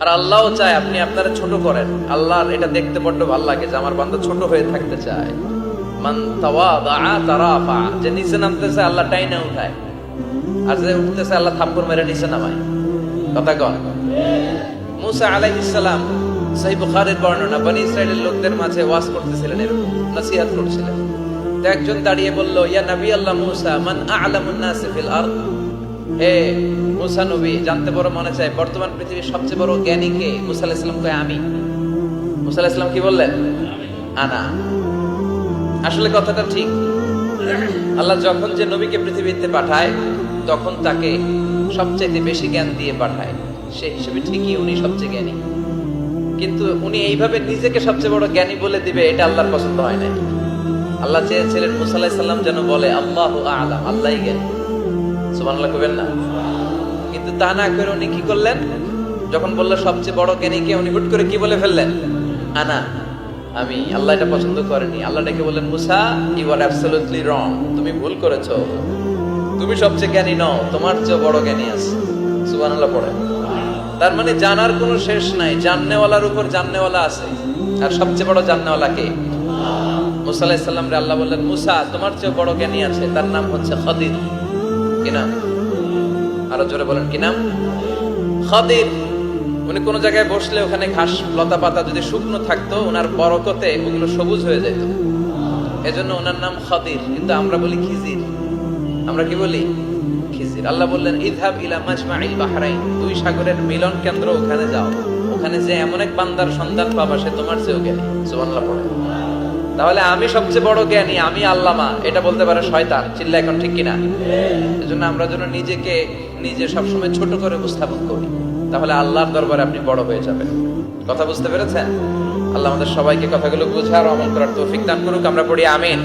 আর আল্লাহও চায় আপনি আপনারা ছোট করেন। আল্লাহর এটা দেখতে বড্ড ভালো লাগে যে আমার বান্দা ছোট হয়ে থাকতে চায়। মান তাওয়াদা তারাফা, যে নিচে নামতেছে আল্লাহ টাইনা উঠায়, আর যে উঠতেছে আল্লাহ থাপ্পড় মেরে নিচে নামায়। কথা কন। মুসা আলাইহিস সালাম, সহিহ বুখারীর বর্ণনা, বনি ইসরাইলের লোকদের মাঝে ওয়াজ করতেছিলেন, এরকম নসিহত করছিলেন। তো একজন দাঁড়িয়ে বলল, ইয়া নবী আল্লাহ মুসা, মান আ'লামুন নাস ফিল আরদ। হে মুসা নবী, জানতে বড় মনে চায় বর্তমান পৃথিবীর সবচেয়ে বড় জ্ঞানী কে? মুসা আলাইহিস সালাম কয় আমি। মুসা আলাইহিস সালাম কি বললেন? আনা। আসলে কথাটা ঠিক। আল্লাহ যখন যে নবীকে পৃথিবীতে পাঠায় তখন তাকে সবচেয়ে বেশি জ্ঞান দিয়ে পাঠায়, সেই হিসেবে ঠিকই উনি সবচেয়ে জ্ঞানী। কিন্তু উনি এইভাবে নিজেকে সবচেয়ে বড় জ্ঞানী বলে দিবে, এটা আল্লাহর পছন্দ হয় না। আল্লাহ চেয়েছিলেন মুসা আলাইহিস সালাম যেন বলে আল্লাহু আ'লাম, আল্লাহই জ্ঞানী। সুবহানাল্লাহ কইবেন না? কিন্তু তা না করে উনি কি করলেন? যখন বলল সবচেয়ে বড় জ্ঞানী কে, উনি হুট করে কি বলে ফেললেন? আনা, আমি। আল্লাহ এটা পছন্দ করেনি। আল্লাহ ডেকে বললেন, মুসা, ইউ আর অ্যাবসলিউটলি রং, তুমি ভুল করেছো। তুমি সবচেয়ে জ্ঞানী নও, তোমার চেয়ে বড় জ্ঞানী আছে। সুবহানাল্লাহ পড়ে। তার মানে জানার কোনো শেষ নাই, জাননেওয়ালার উপর জাননেওয়ালা আছে। আর সবচেয়ে বড় জাননেওয়ালা কে? মুসা আলাইহিস সালাম রে আল্লাহ বললেন, মুসা, তোমার চেয়ে বড় জ্ঞানী আছে, তার নাম হচ্ছে খাদির। কি নাম? আরো জোরে বলেন, কি নাম? খাদির। উনি কোন জায়গায় বসলে ওখানে ঘাস লতা পাতা যদি শুকনো থাকতো, ওনার বরকতে ওগুলো সবুজ হয়ে যেত, এজন্য ওনার নাম খাদির। কিন্তু আমরা বলি খিজির। আমরা কি বলি? খিজির। আল্লাহ বললেন, ইযহাব ইলা মাজমাইল বাহরাইন, দুই সাগরের মিলন কেন্দ্র, ওখানে যাও। ওখানে যে এমন এক বান্দার সন্ধান পাবা, সে তোমার চেয়েও জ্ঞানী। সুবহানাল্লাহ পড়ে। তাহলে আমি সবচেয়ে বড় জ্ঞানী, আমি আল্লামা, এটা বলতে পারে শয়তান। চিল্লা এখন ঠিক কিনা? এজন্য আমরা যেন নিজেকে নিজে সবসময় ছোট করে উপস্থাপন করি, তাহলে আল্লাহর দরবারে আপনি বড় হয়ে যাবেন। কথা বুঝতে পেরেছেন? আল্লাহ আমাদের সবাইকে কথাগুলো বোঝার, আমল করার তৌফিক দান করুক। আমরা পড়ি আমিন।